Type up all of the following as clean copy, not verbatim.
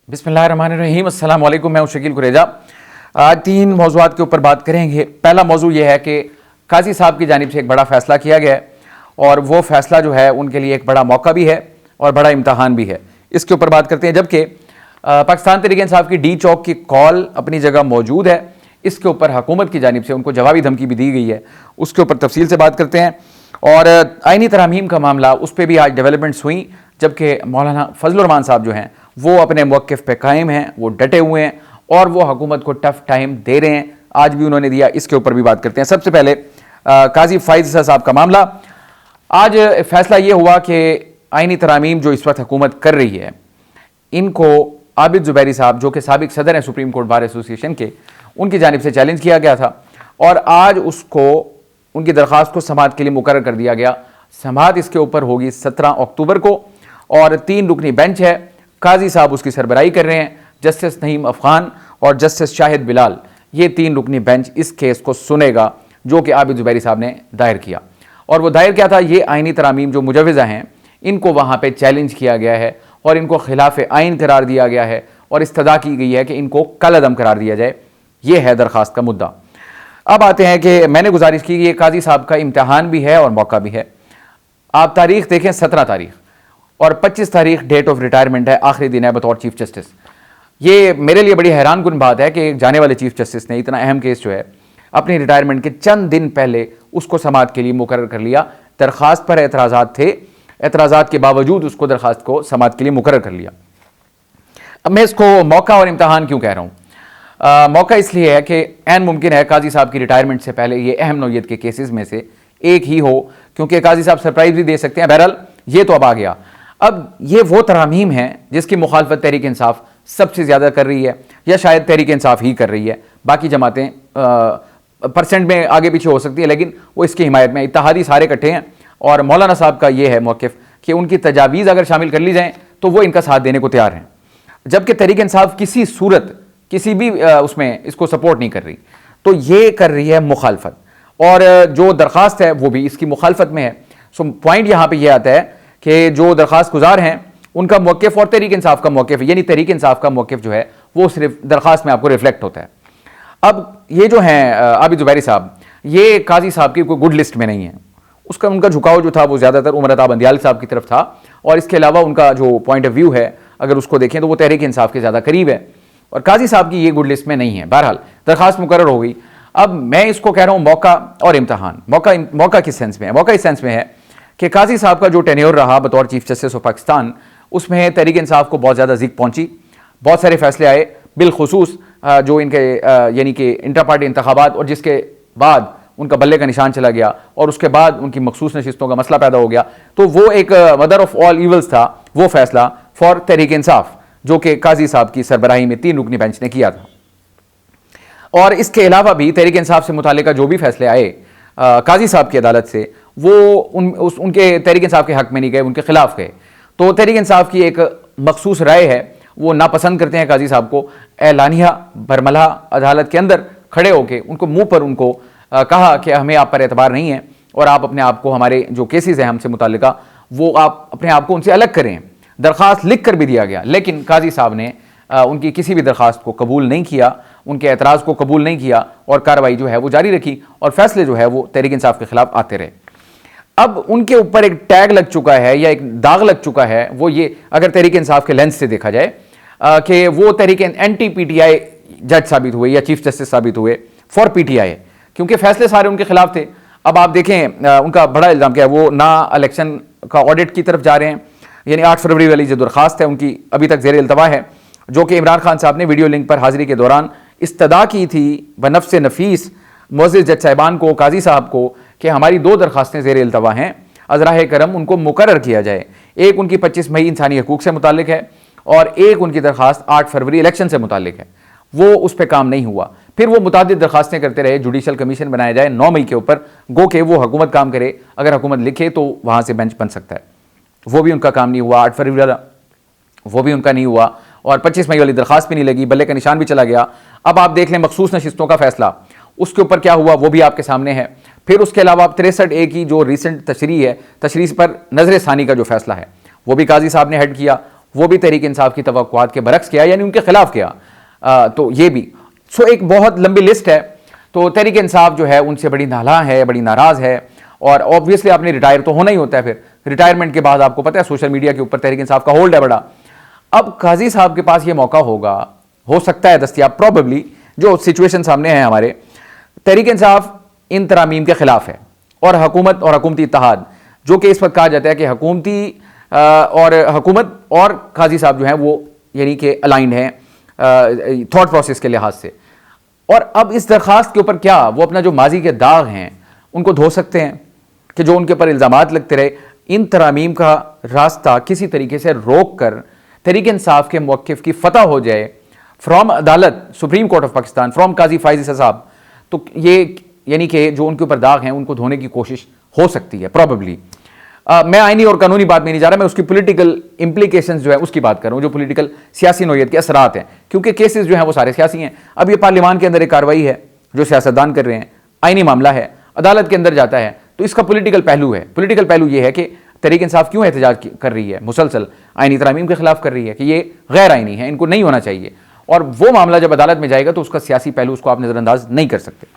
बिस्मिल्लाहिर्रहमानिर्रहीम, अस्सलाम वालेकुम। मैं हूं शकील कुरेजा। आज 3 मौज़ूआत के ऊपर बात करेंगे। पहला मौजू यह है कि काजी साहब की जानिब से एक बड़ा फ़ैसला किया गया है और वो फ़ैसला जो है उनके लिए एक बड़ा मौका भी है और बड़ा इम्तहान भी है। इसके ऊपर बात करते हैं। जबकि पाकिस्तान तहरीक-ए-इंसाफ की डी चौक की कॉल अपनी जगह मौजूद है, इसके ऊपर हुकूमत की जानिब से उनको जवाबी धमकी भी दी गई है, उसके ऊपर तफसील से बात करते हैं। और आइनी तरमीम का मामला, उस पर भी आज डेवलपमेंट्स हुई, जबकि मौलाना फजलुर रहमान साहब जो हैं वो अपने मौक़िफ़ पे कायम हैं, वो डटे हुए हैं और वो हुकूमत को टफ टाइम दे रहे हैं। आज भी उन्होंने दिया, इसके ऊपर भी बात करते हैं। सबसे पहले काजी फ़ाइज़ साहब का मामला। आज फैसला ये हुआ कि आइनी तरमीम जो इस वक्त हुकूमत कर रही है, इनको आबिद ज़ुबैरी साहब जो कि साबिक सदर हैं सुप्रीम कोर्ट बार एसोसिएशन के, उनकी जानिब से चैलेंज किया गया था और आज उसको उनकी दरख्वास्त को समाअत के लिए मुकर्रर कर दिया गया। समाअत इसके ऊपर होगी 17 अक्टूबर को और 3 रुकनी बेंच है। काजी साहब उसकी सरबराही कर रहे हैं, जस्टिस नईम अफ़गान और जस्टिस शाहिद बिलाल। ये 3 रुकनी बेंच इस केस को सुनेगा जो कि आबिद ज़ुबैरी साहब ने दायर किया। और वो दायर क्या था? ये आइनी तरामीम जो मुजव्वज़ा हैं इनको वहाँ पर चैलेंज किया गया है और इनको खिलाफ आइन करार दिया गया है और इस्तदा की गई है कि इनको कल अदम करार दिया जाए। ये है दरख्वास्त का मुद्दा। अब आते हैं कि मैंने गुजारिश की कि ये काजी साहब का इम्तहान भी है और मौका भी है। आप तारीख देखें, 17 तारीख और 25 तारीख डेट ऑफ रिटायरमेंट है, आखिरी दिन है बतौर चीफ जस्टिस। ये मेरे लिए बड़ी हैरान कुन बात है कि एक जाने वाले चीफ जस्टिस ने इतना अहम केस जो है अपनी रिटायरमेंट के चंद दिन पहले उसको समाअत के लिए मुकर्रर कर लिया। दरख्वास्त पर एतराज़ात थे, एतराज़ात के बावजूद उसको दरख्वास्त को समाअत के लिए मुकर्रर कर लिया। अब मैं इसको मौका और इम्तहान क्यों कह रहा हूँ? मौका इसलिए है कि ऐन मुमकिन है काजी साहब की रिटायरमेंट से पहले ये अहम नौयत के केसेस में से एक ही हो, क्योंकि काजी साहब सरप्राइज भी दे सकते हैं। बहरहाल ये तो अब आ गया। अब ये वो तरमीम है जिसकी मुखालफत तहरीक इंसाफ सबसे ज़्यादा कर रही है, या शायद तहरीक इंसाफ ही कर रही है। बाकी जमातें परसेंट में आगे पीछे हो सकती है, लेकिन वो इसकी हिमायत में, इत्तेहादी सारे इकट्ठे हैं। और मौलाना साहब का ये है मौक़िफ़ कि उनकी तजावीज़ अगर शामिल कर ली जाएँ तो वो इनका साथ देने को तैयार हैं, जबकि तहरीक इंसाफ किसी सूरत किसी भी उसमें इसको सपोर्ट नहीं कर रही। तो ये कर रही है मुखालफत, और जो दरख्वास्त है वो भी इसकी मुखालफत में है। सो पॉइंट यहाँ पे ये आता है कि जो दरख्वास्त गुजार हैं उनका मौक़िफ़ और तहरीक इंसाफ का मौक़िफ़, यानी तहरीक इंसाफ का मौक़िफ़ जो है वो सिर्फ दरख्वास्त में आपको रिफ्लेक्ट होता है। अब ये जो हैं आबिद ज़ुबैरी साहब, ये काजी साहब की कोई गुड लिस्ट में नहीं है। उसका उनका झुकाव जो था वो ज़्यादातर उमर अता बंदियाल साहब की तरफ था, और इसके अलावा उनका जो पॉइंट ऑफ व्यू है अगर उसको देखें तो वो तहरीक इंसाफ के ज़्यादा करीब है, और काजी साहब की ये गुड लिस्ट में नहीं है। बहरहाल दरख्वास्त मुकर्रर हो गई। अब मैं इसको कह रहा हूँ मौका और इम्तहान। मौका किस सेंस में है? मौका इस सेंस में है कि काजी साहब का जो टेन्योर रहा बतौर चीफ जस्टिस ऑफ पाकिस्तान, उसमें तहरीक इंसाफ को बहुत ज़्यादा ज़िक पहुँची, बहुत सारे फैसले आए, बिलखुसूस जो इनके यानी कि इंटर पार्टी इंतखाबात, और जिसके बाद उनका बल्ले का निशान चला गया और उसके बाद उनकी मखसूस नशिस्तों का मसला पैदा हो गया। तो वो एक मदर ऑफ ऑल ईवल्स था वो फैसला फॉर तहरीक इंसाफ, जो कि काजी साहब की सरबराही में 3 रुकनी बेंच ने किया था। और इसके अलावा भी तहरीक इंसाफ से मुतालिका जो भी फैसले आए काजी साहब की अदालत से, वो उनके तहरीक इंसाफ के हक में नहीं गए, उनके खिलाफ गए। तो तहरीक इंसाफ की एक मखसूस राय है, वो नापसंद करते हैं काजी साहब को। एलानिया बरमला अदालत के अंदर खड़े होकर उनको मुंह पर उनको कहा कि हमें आप पर एतबार नहीं है और आप अपने आप को, हमारे जो केसेस हैं हमसे मुतालिका, वो आप अपने आप को उनसे अलग करें। दरख्वास्त लिख कर भी दिया गया, लेकिन काजी साहब ने उनकी किसी भी दरख्वास्त को कबूल नहीं किया, उनके एतराज़ को कबूल नहीं किया और कार्रवाई जो है वो जारी रखी और फैसले जो है वो तहरीक इंसाफ के खिलाफ आते रहे। अब उनके ऊपर एक टैग लग चुका है या एक दाग लग चुका है, वो ये, अगर तहरीक इंसाफ के लेंस से देखा जाए कि वो तहरीक एंटी PTI जज साबित हुए या चीफ जस्टिस साबित हुए फॉर PTI, क्योंकि फैसले सारे उनके खिलाफ थे। अब आप देखें उनका बड़ा इल्ज़ाम क्या है, वो ना इलेक्शन का ऑडिट की तरफ जा रहे हैं, यानी 8 फरवरी वाली जो दरख्वास्त है उनकी अभी तक ज़ेर इल्तवा है, जो कि इमरान खान साहब ने वीडियो लिंक पर हाजिरी के दौरान इस्तदा की थी बनफ्स नफीस मोअज़्ज़िज़ जज साहिबान को, काजी साहब को, कि हमारी 2 दरख्वास्तें ज़ेर इल्तवा हैं, अज़राए करम उनको मुकर्रर किया जाए। एक उनकी 25 मई इंसानी हकूक़ से मुतालिक है और एक उनकी दरख्वास्त 8 फरवरी इलेक्शन से मुतालिक है। वो उस पर काम नहीं हुआ। फिर वो मुतादिद दरख्वास्तें करते रहे, जुडिशल कमीशन बनाया जाए 9 मई के ऊपर, गो के वो हुकूमत काम करे, अगर हुकूमत लिखे तो वहाँ से बेंच बन सकता है। वो भी उनका काम नहीं हुआ। 8 फरवरी वाला वो भी उनका नहीं हुआ और 25 मई वाली दरख्वास्त भी नहीं लगी, बल्ले का निशान भी चला गया। अब आप देख लें मखसूस नशिस्तों का फैसला, उसके ऊपर क्या हुआ वो भी आपके सामने है। फिर उसके अलावा 63A की जो रिसेंट तशरीह है, तशरीह पर नजर सानी का जो फैसला है वो भी काजी साहब ने हेड किया, वो भी तहरीक इंसाफ की तवक्कुआत के बरक्स किया, यानी उनके खिलाफ किया। तो ये भी एक बहुत लंबी लिस्ट है। तो तहरीक इंसाफ जो है उनसे बड़ी नाला है, बड़ी नाराज़ है। और ऑब्वियसली आपने रिटायर तो होना ही होता है, फिर रिटायरमेंट के बाद आपको पता है सोशल मीडिया के ऊपर तहरीक इंसाफ का होल्ड है बड़ा। अब काजी साहब के पास ये मौका होगा, हो सकता है दस्तयाब, प्रॉबेबली जो सिचुएशन सामने है हमारे, तहरीक इंसाफ इन तरामीम के खिलाफ है और हुकूमत और हुकूमती इत्तेहाद, जो कि इस वक्त कहा जाता है कि हुकूमत और काजी साहब जो हैं वो यानी कि अलाइंड हैं थॉट प्रोसेस के लिहाज से। और अब इस दरखास्त के ऊपर क्या वो अपना जो माजी के दाग हैं उनको धो सकते हैं कि जो उनके ऊपर इल्ज़ामात लगते रहे, इन तरामीम का रास्ता किसी तरीके से रोक कर तहरीक इंसाफ के मौक़िफ़ की फतह हो जाए फ्रॉम अदालत, supreme court of Pakistan, from Qazi Faez Isa sahib. तो ये यानी कि जो उनके ऊपर दाग हैं उनको धोने की कोशिश हो सकती है प्रॉबेबली। मैं आईनी और कानूनी बात में नहीं जा रहा, मैं उसकी पॉलिटिकल इंप्लीकेशंस जो है उसकी बात कर रहा हूँ, जो पॉलिटिकल सियासी नोयत के असरात हैं, क्योंकि केसेस जो हैं वो सारे सियासी हैं। अब ये पार्लियामान के अंदर एक कार्रवाई है जो सियासतदान कर रहे हैं, आईनी मामला है, अदालत के अंदर जाता है, तो इसका पॉलिटिकल पहलू है। पॉलिटिकल पहलू ये है कि तहरीक इंसाफ क्यों एहतजाज कर रही है, मुसलसल आईनी तरामीम के खिलाफ कर रही है कि ये गैर आईनी है, इनको नहीं होना चाहिए। और वो मामला जब अदालत में जाएगा तो उसका सियासी पहलू उसको आप नज़रअंदाज नहीं कर सकते।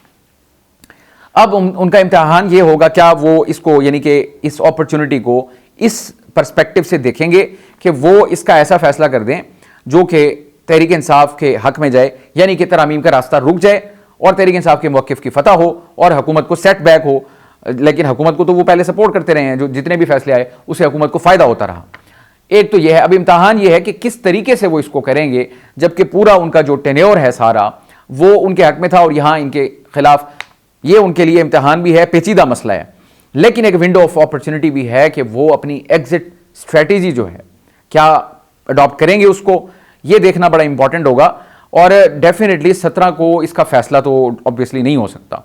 अब उनका इम्तिहान ये होगा, क्या वो इसको यानी कि इस अपॉर्चुनिटी को इस पर्सपेक्टिव से देखेंगे कि वो इसका ऐसा फैसला कर दें जो कि तहरीक इंसाफ के हक में जाए, यानी कि तरामीम का रास्ता रुक जाए और तहरीक इंसाफ के मौक़िफ़ की फतह हो और हुकूमत को सेट बैक हो। लेकिन हुकूमत को तो वो पहले सपोर्ट करते रहे हैं, जो जितने भी फैसले आए उससे हुकूमत को फ़ायदा होता रहा। एक तो यह है। अब इम्तिहान ये है कि किस तरीके से वो इसको करेंगे, जबकि पूरा उनका जो टेन्योर है सारा वो उनके हक में था और यहाँ इनके खिलाफ, ये उनके लिए इम्तिहान भी है, पेचीदा मसला है। लेकिन एक विंडो ऑफ अपॉर्चुनिटी भी है कि वो अपनी एग्जिट स्ट्रेटेजी जो है क्या अडॉप्ट करेंगे, उसको ये देखना बड़ा इंपॉर्टेंट होगा। और डेफिनेटली 17 को इसका फैसला तो ऑब्वियसली नहीं हो सकता,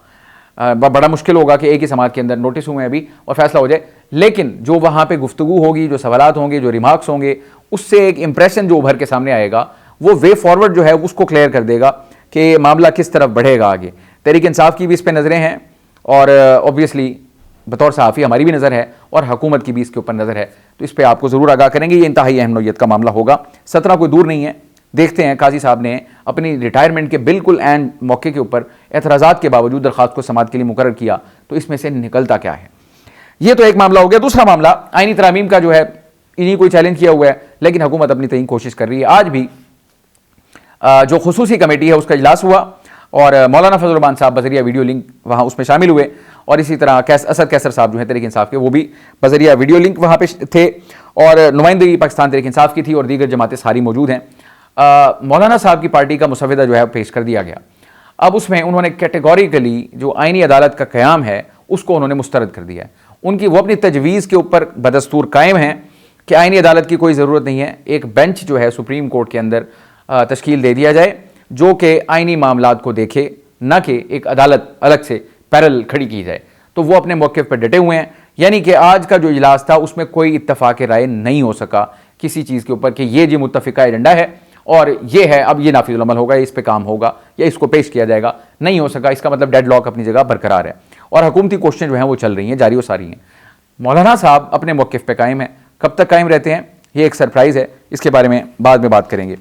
बड़ा मुश्किल होगा कि एक ही समाज के अंदर नोटिस हुए अभी और फैसला हो जाए। लेकिन जो वहाँ पे गुफ्तगू होगी, जो सवालात होंगे, जो रिमार्क्स होंगे, उससे एक इंप्रेशन जो उभर के सामने आएगा वो वे फॉरवर्ड जो है उसको क्लियर कर देगा कि मामला किस तरफ बढ़ेगा आगे। तहरीक इंसाफ की भी इस पर नज़रें हैं और ऑब्वियसली बतौर सहाफ़ी हमारी भी नज़र है और हुकूमत की भी इसके ऊपर नज़र है, तो इस पर आपको ज़रूर आगाह करेंगे। ये इंतहाई अहम नौयत का मामला होगा। 17 कोई दूर नहीं है। देखते हैं, काजी साहब ने अपनी रिटायरमेंट के बिल्कुल एंड मौके के ऊपर एतराज़ात के बावजूद दरख्वास्त को समाअत के लिए मुकर्रर किया, तो इसमें से निकलता क्या है। ये तो एक मामला हो गया। दूसरा मामला आईनी तरामीम का जो है, इन्हीं कोई चैलेंज किया हुआ है, लेकिन हुकूमत अपनी तरीन कोशिश कर रही है। आज भी जो खुसूसी कमेटी है उसका इजलास हुआ और मौलाना फजल रहमान साहब बजरिया वीडियो लिंक वहाँ उसमें शामिल हुए और इसी तरह असद कैसर साहब जो है तहरीक इंसाफ के, वो भी बजरिया वीडियो लिंक वहाँ पे थे और नुमाइंदगी पाकिस्तान तहरीक इंसाफ की थी और दीगर जमातें सारी मौजूद हैं। मौलाना साहब की पार्टी का मुसविदा जो है पेश कर दिया गया। अब उसमें उन्होंने कैटेगोरिकली जो आईनी अदालत का क़याम है उसको उन्होंने मुस्तरद कर दिया है। उनकी वो अपनी तजवीज़ के ऊपर बदस्तूर कायम है कि आईनी अदालत की कोई ज़रूरत नहीं है, एक बेंच जो है सुप्रीम कोर्ट के अंदर तश्कील दे दिया जाए जो कि आईनी मामलात को देखे, न कि एक अदालत अलग से पैरल खड़ी की जाए। तो वो अपने मौक़िफ़ पर डटे हुए हैं। यानी कि आज का जो इजलास था उसमें कोई इत्तफ़ाक़ राय नहीं हो सका किसी चीज़ के ऊपर कि ये जी मुत्तफ़िका एजेंडा है और ये है, अब ये नाफिज़ुल अमल होगा, इस पे काम होगा या इसको पेश किया जाएगा, नहीं हो सका। इसका मतलब डेडलॉक अपनी जगह बरकरार है और हुकूमती कोशिशें जो हैं वो चल रही हैं, जारी व सारी हैं। मौलाना साहब अपने मौक़िफ़ पे कायम हैं। कब तक कायम रहते हैं ये एक सरप्राइज़ है, इसके बारे में बाद में बात करेंगे।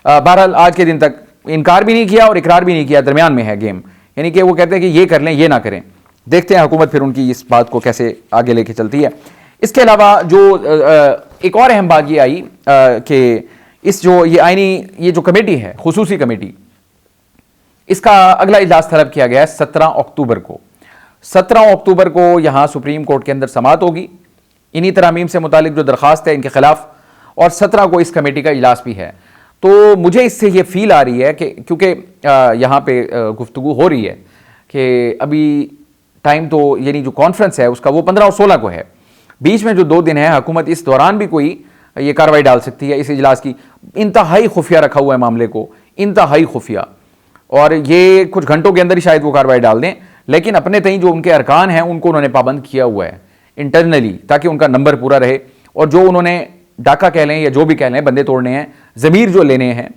बहरहाल आज के दिन तक इनकार भी नहीं किया और इकरार भी नहीं किया, दरमियान में है गेम। यानी कि वो कहते हैं कि ये कर लें, ये ना करें। देखते हैं हुकूमत फिर उनकी इस बात को कैसे आगे लेके चलती है। इसके अलावा जो एक और अहम बात ये आई कि इस जो ये आईनी ये जो कमेटी है, खुसूसी कमेटी, इसका अगला इजलास तलब किया गया है 17 अक्टूबर को। 17 अक्टूबर को यहाँ सुप्रीम कोर्ट के अंदर समाअत होगी इन्हीं तरामीम से मुतालिक जो दरख्वास्त है इनके खिलाफ, और 17 को इस कमेटी का इजलास भी है। तो मुझे इससे ये फील आ रही है कि क्योंकि यहाँ पे गुफ्तगू हो रही है कि अभी टाइम तो यानी जो कॉन्फ्रेंस है उसका वो 15 और 16 को है, बीच में जो 2 दिन है हुकूमत इस दौरान भी कोई ये कार्रवाई डाल सकती है। इस इजलास की इंतहाई खुफिया रखा हुआ है मामले को, इंतहाई खुफिया, और ये कुछ घंटों के अंदर ही शायद वो कार्रवाई डाल दें। लेकिन अपने तई जो उनके अरकान हैं उनको उन्होंने पाबंद किया हुआ है इंटरनली, ताकि उनका नंबर पूरा रहे। और जो उन्होंने डाका कह लें या जो भी कह लें, बंदे तोड़ने हैं, ज़मीर जो लेने हैं,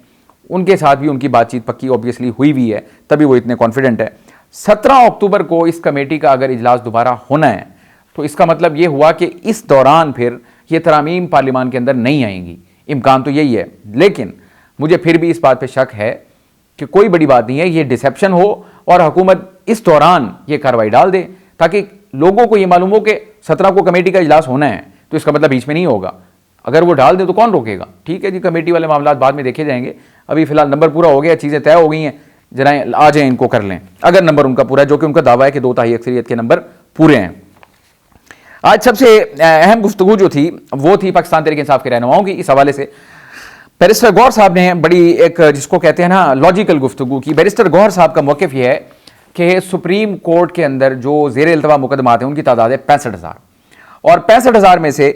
उनके साथ भी उनकी बातचीत पक्की ऑब्वियसली हुई भी है, तभी वो इतने कॉन्फिडेंट है। 17 अक्टूबर को इस कमेटी का अगर इजलास दोबारा होना है तो इसका मतलब ये हुआ कि इस दौरान फिर ये तरामीम पार्लियामान के अंदर नहीं आएंगी। इम्कान तो यही है, लेकिन मुझे फिर भी इस बात पे शक है कि कोई बड़ी बात नहीं है, ये डिसेप्शन हो और हुकूमत इस दौरान ये कार्रवाई डाल दे ताकि लोगों को ये मालूम हो कि 17 को कमेटी का इजलास होना है, तो इसका मतलब बीच में नहीं होगा। अगर वो डाल दे तो कौन रोकेगा? ठीक है जी, कमेटी वाले मामला बाद में देखे जाएंगे, अभी फिलहाल नंबर पूरा हो गया, चीज़ें तय हो गई हैं, जरा आ जाए इनको कर लें। अगर नंबर उनका पूरा है, जो कि उनका दावा है कि 2/3 अक्सरियत के नंबर पूरे हैं। आज सबसे अहम गुफ्तगू जो थी वो थी पाकिस्तान तहरीक इंसाफ के रहनुमाओं की। इस हवाले से बैरिस्टर गौहर साहब ने बड़ी एक जिसको कहते हैं ना लॉजिकल गुफ्तगू की। बैरिस्टर गौहर साहब का मौक़िफ़ यह है कि सुप्रीम कोर्ट के अंदर जो ज़ेर इल्तवा मुकदमात हैं उनकी तादाद है 65,000 और 65,000 में से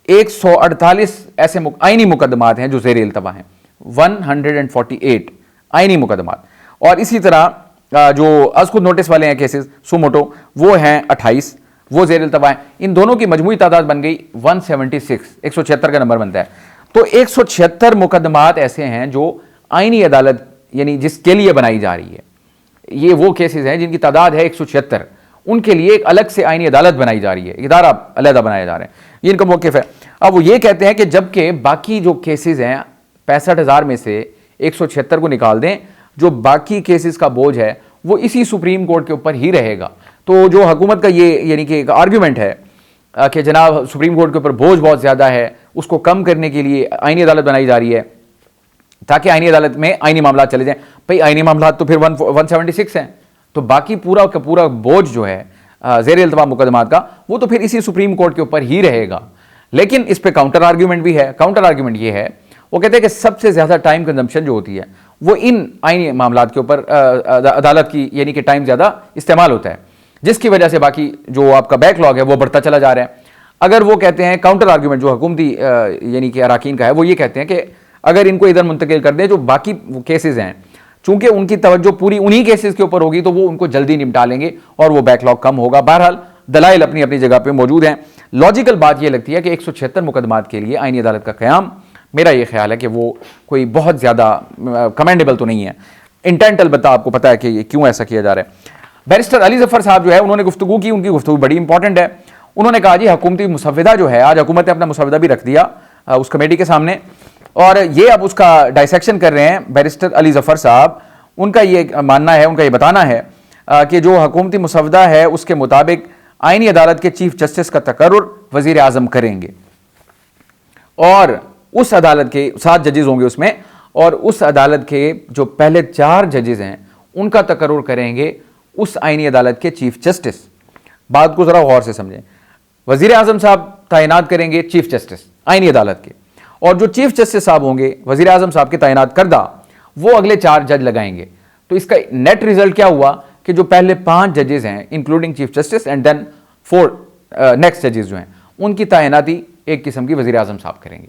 148 ऐसे आइनी मुकदमात हैं जो ज़ेर इल्तवा हैं, 148 आइनी मुकदमात। और इसी तरह जो अज़ नोटिस वाले हैं केसेस सुमोटो वो हैं 28, वो ज़ेर इल्तवा हैं। इन दोनों की मजमूई तादाद बन गई 176, 176 का नंबर बनता है। तो 176 मुकदमात ऐसे हैं जो आइनी अदालत यानी जिसके लिए बनाई जा रही है, ये वो केसेस हैं जिनकी तादाद है 176, उनके लिए एक अलग से आइनी अदालत बनाई जा रही है, इदारा अलहदा बनाए जा रहे हैं, ये इनका मौक़िफ़ है। अब वो ये कहते हैं कि जबकि बाकी जो केसेस हैं 65,000 में से 176 को निकाल दें, जो बाकी केसेस का बोझ है वो इसी सुप्रीम कोर्ट के ऊपर ही रहेगा। तो जो हुकूमत का ये यानी कि एक आर्ग्यूमेंट है कि जनाब सुप्रीम कोर्ट के ऊपर बोझ बहुत ज़्यादा है, उसको कम करने के लिए आइनी अदालत बनाई जा रही है ताकि आइनी अदालत में आइनी मामला चले जाएं। भाई आइनी मामला तो फिर 176 हैं, तो बाकी पूरा का पूरा बोझ जो है ज़ेर इल्तवा मुकदमात का वो तो फिर इसी सुप्रीम कोर्ट के ऊपर ही रहेगा। लेकिन इस पर काउंटर आर्ग्यूमेंट भी है। काउंटर आर्ग्यूमेंट ये है, वो कहते हैं कि सबसे ज़्यादा टाइम कंजम्पशन जो होती है वो इन आइनी मामलात के ऊपर अदालत की यानी कि टाइम ज़्यादा इस्तेमाल होता है, जिसकी वजह से बाकी जो आपका बैकलॉग है वो बढ़ता चला जा रहा है। अगर वो कहते हैं काउंटर आर्ग्यूमेंट जो हुकूमती यानी कि अराकीन का है, वो ये कहते हैं कि अगर इनको इधर मुंतकिल कर दें, जो बाकी केसेस हैं चूंकि उनकी तवज्जो पूरी उन्हीं केसेस के ऊपर होगी तो वो उनको जल्दी निपटा लेंगे और वो बैकलॉग कम होगा। बहरहाल दलाइल अपनी अपनी जगह पे मौजूद हैं। लॉजिकल बात ये लगती है कि 176 मुकदमात के लिए आइनी अदालत का क़याम, मेरा ये ख्याल है कि वो कोई बहुत ज़्यादा कमेंडेबल तो नहीं है। इंटेंट अलबत्ता आपको पता है कि ये क्यों ऐसा किया जा रहा है। बैरिस्टर अली ज़फ़र साहब जो है उन्होंने गुफ्तगू की, उनकी गुफ्तगू बड़ी इंपॉर्टेंट है। उन्होंने कहा जी हुकूमती मुसव्विदा जो है, आज हुकूमत ने अपना मुसव्विदा भी रख दिया उस कमेटी के सामने और ये अब उसका डायसेक्शन कर रहे हैं बैरिस्टर अली ज़फ़र साहब। उनका ये मानना है, उनका ये बताना है कि जो हुकूमती मुसव्विदा है उसके मुताबिक आइनी अदालत के चीफ जस्टिस का तकर्रुर वज़ीर आज़म करेंगे और उस अदालत के 7 जजेस होंगे उसमें, और उस अदालत के जो पहले 4 जजेस हैं उनका तकर्रुर करेंगे उस आइनी अदालत के चीफ जस्टिस। बात को ज़रा गौर से समझें, वज़ीर आज़म साहब तैनात करेंगे चीफ जस्टिस आइनी अदालत के, और जो चीफ जस्टिस साहब होंगे वज़ीर आज़म साहब के तैनात करदा, वो अगले 4 जज लगाएंगे। तो इसका नेट रिजल्ट क्या हुआ कि जो पहले 5 जजेस हैं including chief justice and then 4 next जजेस जो हैं उनकी तैनाती एक किस्म की वज़ीर आज़म साहब करेंगे।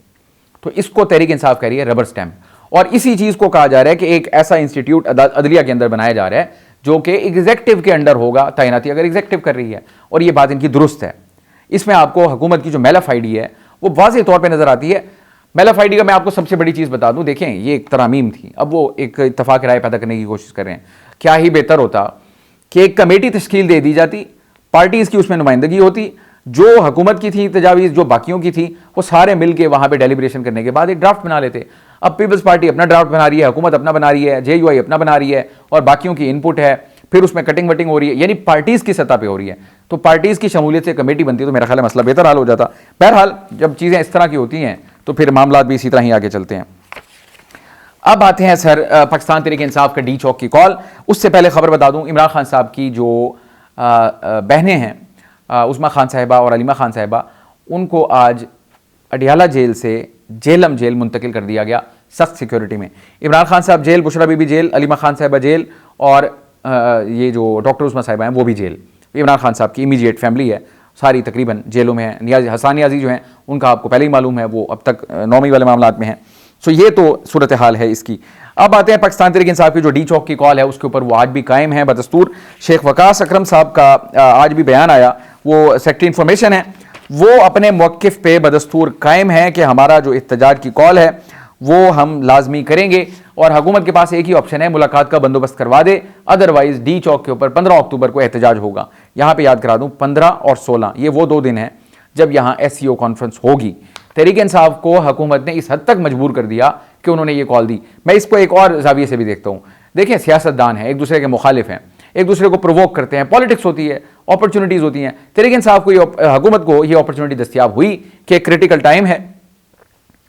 तो इसको तहरीक इंसाफ कह रही है रबर स्टैम्प, और इसी चीज़ को कहा जा रहा है कि एक ऐसा इंस्टीट्यूट अदलिया के अंदर बनाया जा रहा है जो कि एग्जेक्टिव के अंडर होगा तैनाती, अगर एग्जेक्टिव कर रही है, और ये बात इनकी दुरुस्त है। इसमें आपको हुकूमत की जो मेलाफाइडी है वो वाज़ेह तौर पर नज़र आती है। मेलाफाइडी का मैं आपको सबसे बड़ी चीज़ बता दूं, देखें ये एक तरामीम थी, अब वो एक इत्तफाक राय पैदा करने की कोशिश कर रहे हैं। क्या ही बेहतर होता कि एक कमेटी तश्कील दे दी जाती, पार्टीज़ की उसमें नुमाइंदगी होती, जो हुकूमत की थी तजावीज़, जो बाकियों की थी, वो सारे मिल के वहाँ पर डेलिब्रेशन करने के बाद एक ड्राफ्ट बना लेते। अब पीपल्स पार्टी अपना ड्राफ्ट बना रही है, हुकूमत अपना बना रही है, JUI अपना बना रही है, और बाकियों की इनपुट है, फिर उसमें कटिंग वटिंग हो रही है, यानी पार्टीज़ की सतह पे हो रही है। तो पार्टीज़ की शमूलियत से कमेटी बनती है तो मेरा ख्याल है मसला बेहतर हाल हो जाता। बहरहाल जब चीज़ें इस तरह की होती हैं तो फिर मामला भी इसी तरह ही आगे चलते हैं। अब आते हैं सर पाकिस्तान तहरीक इंसाफ का डी चौक की कॉल। उससे पहले खबर बता दूं, इमरान खान साहब की जो बहनें हैं उस्मा खान साहिबा और अलीमा खान साहिबा, उनको आज अडियाला जेल से जेलम जेल मुंतकिल कर दिया गया सख्त सिक्योरिटी में। इमरान खान साहब जेल, बुशरा बीबी जेल, अलीमा खान साहिबा जेल, और ये जो डॉक्टर उस्मा साहिबा हैं वो भी जेल। इमरान खान साहब की इमीडिएट फैमिली है सारी तकरीबन जेलों में है। नियाज़ी हसन नियाज़ी जो हैं उनका आपको पहले ही मालूम है, वो अब तक 9वीं वाले मामलात में हैं। सो ये तो सूरत हाल है इसकी। अब आते हैं पाकिस्तान तहरीक इंसाफ की जो डी चौक की कॉल है उसके ऊपर, वो आज भी कायम है बदस्तूर। शेख वकास अकरम साहब का आज भी बयान आया, वो सेक्रेटरी इंफॉर्मेशन है, वो अपने मौक़िफ़ पे बदस्तूर कायम है कि हमारा जो एहतजाज की कॉल है वो हम लाजमी करेंगे, और हुकूमत के पास एक ही ऑप्शन है, मुलाकात का बंदोबस्त करवा दे, अदरवाइज डी चौक के ऊपर 15 अक्टूबर को एहतजाज होगा। यहाँ पे याद करा दूँ 15 और 16 ये वो 2 दिन हैं जब यहाँ SCO कॉन्फ्रेंस होगी। तहरीक इंसाफ को हुकूमत ने इस हद तक मजबूर कर दिया कि उन्होंने ये कॉल दी। मैं इसको एक और जाविये से भी देखता हूँ। देखिए, सियासतदान हैं, एक दूसरे के मुखालिफ हैं, एक दूसरे को प्रोवोक करते हैं, पॉलिटिक्स होती है, अपॉर्चुनिटीज़ होती हैं। तहरीक इंसाफ को हुकूमत को ये अपॉर्चुनिटी दस्तियाब हुई कि एक क्रिटिकल टाइम है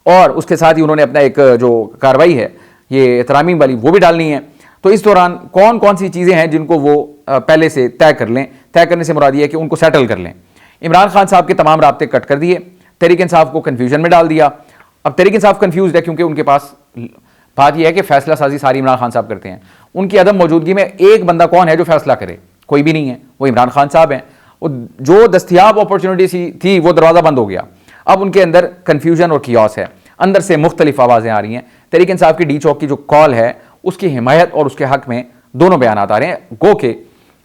और उसके साथ ही उन्होंने अपना एक जो कार्रवाई है ये तरामीम वाली वो भी डालनी है। तो इस दौरान कौन कौन सी चीज़ें हैं जिनको वो पहले से तय कर लें। तय करने से मुराद ये है कि उनको सेटल कर लें। इमरान खान साहब के तमाम राब्ते कट कर दिए, तहरीक इंसाफ को कन्फ्यूजन में डाल दिया। अब तहरीक इंसाफ कन्फ्यूज है क्योंकि उनके पास बात यह है कि फैसला साजी सारी इमरान खान साहब करते हैं। उनकी अदम मौजूदगी में एक बंदा कौन है जो फैसला करे? कोई भी नहीं है, वो इमरान खान साहब हैं। जो दस्तियाब अपॉर्चुनिटी थी वो दरवाज़ा बंद हो गया। अब उनके अंदर कन्फ्यूजन और कियास है, अंदर से मुख्तलिफ आवाज़ें आ रही हैं। तहरीक इंसाफ की डी चौक की जो कॉल है उसकी हिमायत और उसके हक में दोनों बयान आ रहे हैं। गो के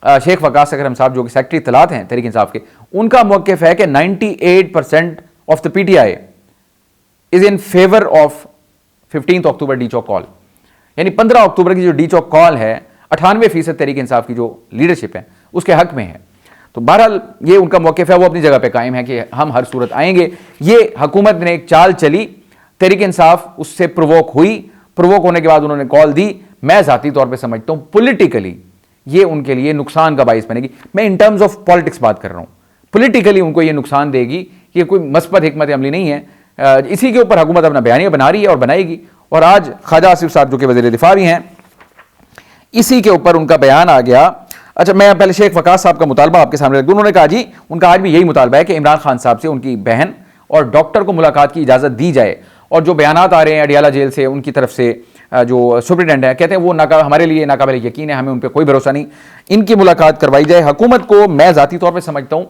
शेख वकास अकरम साहब जो कि सेक्रेटरी इत्तलात हैं तहरीक इंसाफ के, उनका मौक़िफ़ है कि 98% of the PTI is in favour of 15 October D Chowk call. यानी 15 अक्टूबर की जो डी चौक कॉल है 98% तहरीक इंसाफ की जो लीडरशिप है उसके हक में है। तो बहरहाल ये उनका मौक़िफ़ है, वो अपनी जगह पे कायम है कि हम हर सूरत आएंगे। ये हुकूमत ने एक चाल चली, तहरीक इंसाफ उससे प्रोवोक हुई, प्रोवोक होने के बाद उन्होंने कॉल दी। मैं ज़ाती तौर पे समझता हूँ पॉलिटिकली ये उनके लिए नुकसान का बाइस बनेगी। मैं इन टर्म्स ऑफ पॉलिटिक्स बात कर रहा हूँ, पॉलिटिकली उनको ये नुकसान देगी। ये कोई मस्बत हिकमत अमली नहीं है। इसी के ऊपर हुकूमत अपना बयानिया बना रही है और बनाएगी। और आज ख्वाजा आसिफ साहब जो कि वज़ीर दिफा भी हैं, इसी के ऊपर उनका बयान आ गया। अच्छा, मैं पहले शेख वकास साहब का मुतालबा आपके सामने रख दूँ। उन्होंने कहा जी उनका आज भी यही मुतालबा है कि इमरान खान साहब से उनकी बहन और डॉक्टर को मुलाकात की इजाज़त दी जाए। और जो बयानात आ रहे हैं अडियाला जेल से उनकी तरफ से, जो सुप्रिटेंडेंट है कहते हैं वो हमारे लिए नाकाबिल यकीन है, हमें उन पर कोई भरोसा नहीं, इनकी मुलाकात करवाई जाए। हुकूमत को मैं ज़ाती तौर पर समझता हूँ,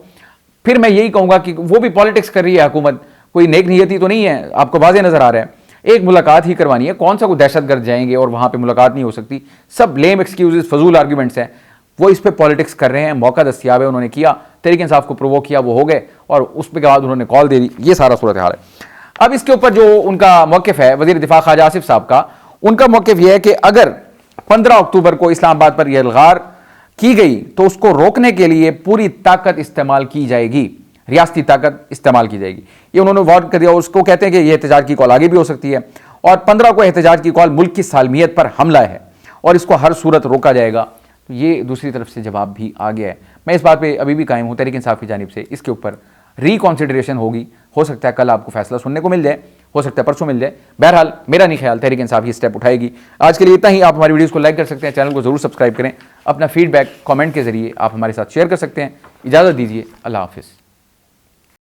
फिर मैं यही कहूँगा कि वो भी पॉलिटिक्स कर रही है हुकूमत, कोई नेक नीयती तो नहीं है, आपको वाज़ेह नज़र आ रहा है। एक मुलाकात ही करवानी है, कौन सा कोई दहशतगर्द जाएंगे और वहाँ पे मुलाकात नहीं हो सकती। सब लेम एक्सक्यूजेस, फजूल आर्ग्यूमेंट्स हैं। वो इस पे पॉलिटिक्स कर रहे हैं। मौका दस्तियाब है, उन्होंने किया, तहरीक इंसाफ को प्रोवोक किया, वो हो गए और उस के बाद उन्होंने कॉल दे दी। ये सारा सूरत हाल है। अब इसके ऊपर जो उनका मौक़िफ़ है वज़ीर दिफा ख्वाजा आसिफ साहब का, उनका मौक़िफ़ यह है कि अगर 15 अक्टूबर को इस्लामाबाद पर यह इल्गार की गई तो उसको रोकने के लिए पूरी ताकत इस्तेमाल की जाएगी, रियासती ताकत इस्तेमाल की जाएगी। ये उन्होंने वार्न कर दिया। उसको कहते हैं कि यह एहतजाज की कॉल आगे भी हो सकती है और 15 को एहतजाज की कॉल मुल्क की सालमियत पर हमला है और इसको हर सूरत रोका जाएगा। तो ये दूसरी तरफ से जवाब भी आ गया है। मैं इस बात पे अभी भी कायम हूँ, तहरीक इंसाफ की जानिब से इसके ऊपर रिकॉन्सिडरेशन होगी। हो सकता है कल आपको फैसला सुनने को मिल जाए, हो सकता है परसों मिल जाए। बहरहाल मेरा नहीं ख्याल तहरीक इंसाफ ये स्टेप उठाएगी। आज के लिए इतना ही। आप हमारी वीडियोस को लाइक कर सकते हैं, चैनल को जरूर सब्सक्राइब करें, अपना फीडबैक कमेंट के जरिए आप हमारे साथ शेयर कर सकते हैं। इजाज़त दीजिए, अल्लाह हाफिज़।